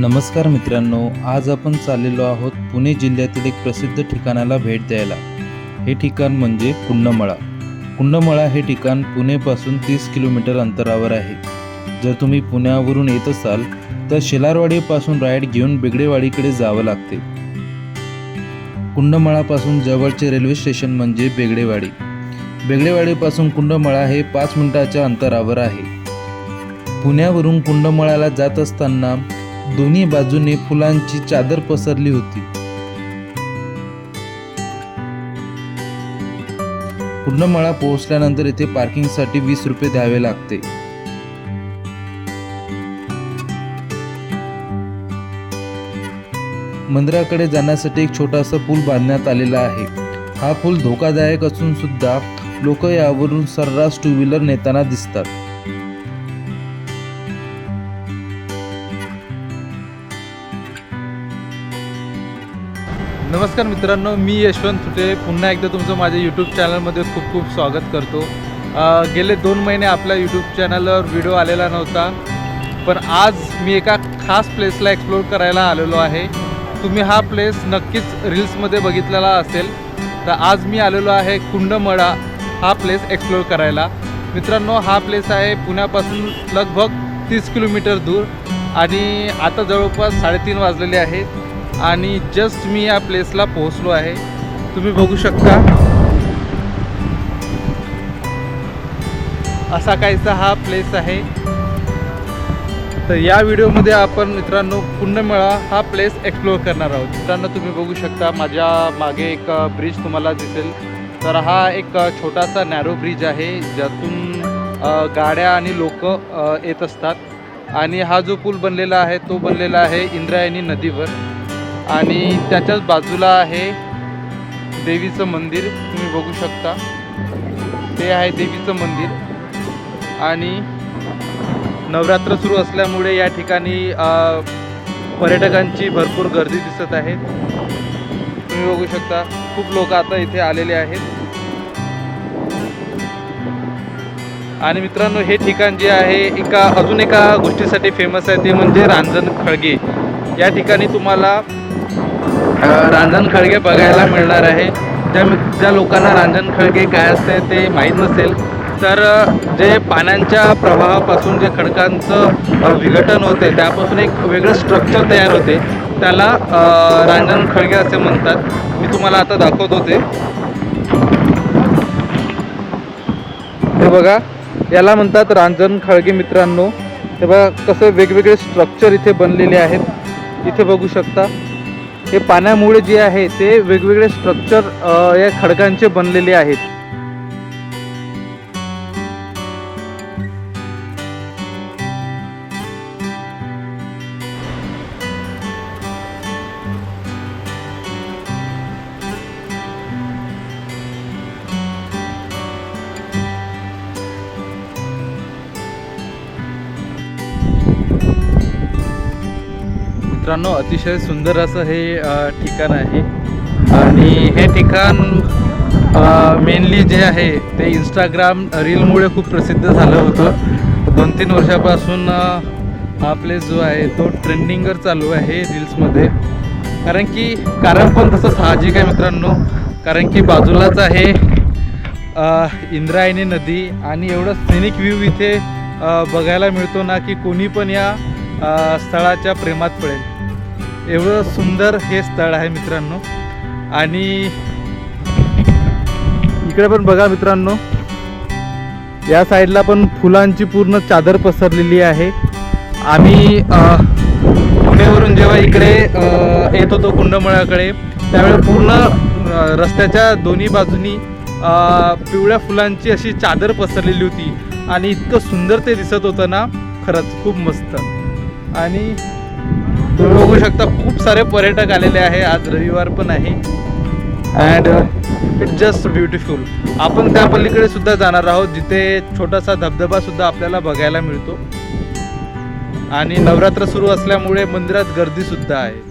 नमस्कार मित्रांनो, आज आपण चाललेलो आहोत पुणे जिल्ह्यातील एक प्रसिद्ध ठिकाणाला भेट द्यायला। हे ठिकाण म्हणजे कुंडमळा। कुंडमळा हे ठिकाण पुणेपासून 30 किलोमीटर अंतरावर आहे। जर तुम्ही पुण्यावरून येत असाल तर शेलारवाडीपासून राईट घेऊन बेगडेवाडीकडे जावं लागते। कुंडमळापासून जवळचे रेल्वे स्टेशन म्हणजे बेगडेवाडी। बेगडेवाडीपासून कुंडमळा हे 5 मिनिटाच्या अंतरावर आहे। पुण्यावरून कुंडमळाला जात असताना दोन्ही बाजूने फुलांची चादर पसरली होती। कुंडमळा पोहोचल्यानंतर येथे पार्किंगसाठी 20 रुपये द्यावे लागते। मंदिराकडे जाण्यासाठी एक छोटासा पूल बांधण्यात आलेला आहे। हा पूल धोकादायक असून सुद्धा लोक यावरून सर्रास टू व्हीलर नेताना दिसतात। नमस्कार मित्रांनो, मी यशवंत तुटे पुन्हा एकदा तुमचं माझ्या यूट्यूब चॅनलमध्ये खूप खूप स्वागत करतो। गेले 2 महिने आपल्या यूट्यूब चॅनलवर व्हिडिओ आलेला नव्हता, पण आज मी एका खास प्लेसला एक्सप्लोर करायला आलेलो आहे। तुम्ही हा प्लेस नक्कीच रील्समध्ये बघितलेला असेल। तर आज मी आलेलो आहे कुंडमळा हा प्लेस एक्सप्लोर करायला। मित्रांनो, हा प्लेस आहे पुण्यापासून लगभग 30 किलोमीटर दूर आणि आता जवळपास 3:30 वाजलेले आहेत आणि जस्ट मी या प्लेसला पोहोचलो आहे। तुम्ही बघू शकता असा काहीसा हा प्लेस आहे। तर या व्हिडिओमध्ये आपण मित्रांनो कुंडमळा हा प्लेस एक्सप्लोर करणार आहोत। मित्रांनो, तुम्ही बघू शकता माझ्या मागे एक ब्रिज तुम्हाला दिसेल। तर हा एक छोटासा नॅरो ब्रिज आहे ज्यातून गाड्या आणि लोक येत असतात आणि हा जो पूल बनलेला आहे तो बनलेला आहे इंद्रायणी नदीवर आणि त्याच्याच बाजूला आहे देवीचं मंदिर। तुम्ही बघू शकता ते आहे देवीचं मंदिर आणि नवरात्र सुरू असल्यामुळे या ठिकाणी पर्यटकांची भरपूर गर्दी दिसत आहे। तुम्ही बघू शकता खूप लोक आता इथे आलेले आहेत। आणि मित्रांनो, हे ठिकाण जे आहे अजून एका गोष्टीसाठी फेमस आहे, ते म्हणजे रांजण खळगे। या ठिकाणी तुम्हाला रांजण खळगे बघायला मिळणार आहे। ज्या लोकांना रांजण खळगे काय असते ते माहीत नसेल तर जे पाण्याच्या प्रवाहापासून जे खडकांचं विघटन होते त्यापासून एक वेगळं स्ट्रक्चर तयार होते, त्याला रांजण खळगे असे म्हणतात। मी तुम्हाला आता दाखवतो ते। हे बघा, याला म्हणतात रांजण खळगे मित्रांनो। हे बघा कसं वेगवेगळे स्ट्रक्चर इथे बनलेले आहेत। इथे बघू शकता हे पाण्यामुळे जे आहे ते वेगवेगळे स्ट्रक्चर या खडकांचे बनलेले आहेत। मित्रांनो, अतिशय सुंदर असं हे ठिकाण आहे आणि हे ठिकाण मेनली जे आहे ते इंस्टाग्राम रीलमुळे खूप प्रसिद्ध झालं होतं। 2-3 वर्षापासून हा प्लेस जो आहे तो ट्रेंडिंगवर चालू आहे रील्समध्ये। कारण पण तसं साहजिक आहे मित्रांनो, कारण की बाजूलाच आहे इंद्रायणी नदी आणि एवढं सिनिक व्ह्यू इथे बघायला मिळतो ना की कोणी पण या स्थळाच्या प्रेमात पडेल। एवढं सुंदर हे स्थळ आहे मित्रांनो। आणि इकडे पण बघा मित्रांनो, या साईडला पण फुलांची पूर्ण चादर पसरलेली आहे। आम्ही पुण्यावरून जेव्हा इकडे येत होतो कुंडमळाकडे त्यावेळी पूर्ण रस्त्याच्या दोन्ही बाजूनी पिवळ्या फुलांची अशी चादर पसरलेली होती आणि इतकं सुंदर ते दिसत होतं ना, खरंच खूप मस्त। आणि तुम्ही बघू शकता खूप सारे पर्यटक आलेले आहे। आज रविवार पण आहे अँड इट्स जस्ट ब्युटिफुल। आपण त्या पलीकडे सुद्धा जाणार आहोत जिथे छोटासा धबधबा सुद्धा आपल्याला बघायला मिळतो आणि नवरात्र सुरू असल्यामुळे मंदिरात गर्दी सुद्धा आहे।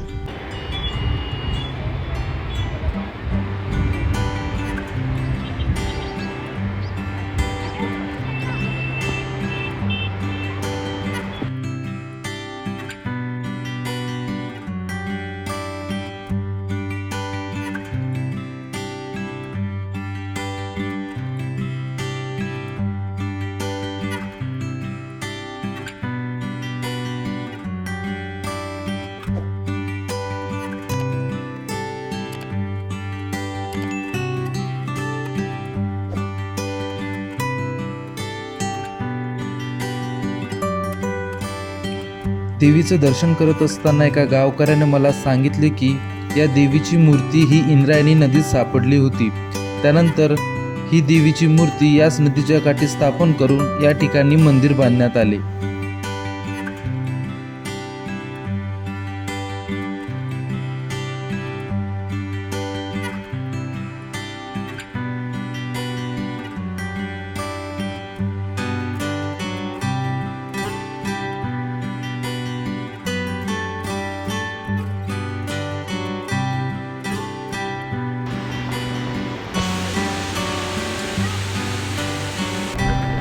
देवीचं दर्शन करत असताना एका गावकऱ्याने मला सांगितले की या देवीची मूर्ती ही इंद्रायणी नदीत सापडली होती. त्यानंतर ही देवीची मूर्ती याच नदीच्या काठी स्थापन करून या ठिकाणी मंदिर बांधण्यात आले.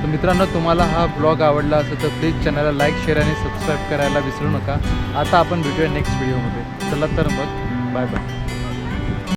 तर मित्रांनो, तुम्हाला हा ब्लॉग आवडला असेल तर प्लीज चॅनलला लाईक, शेअर आणि सबस्क्राईब करायला विसरू नका. आता आपण भेटूया नेक्स्ट व्हिडिओमध्ये. चला तर मग बाय बाय.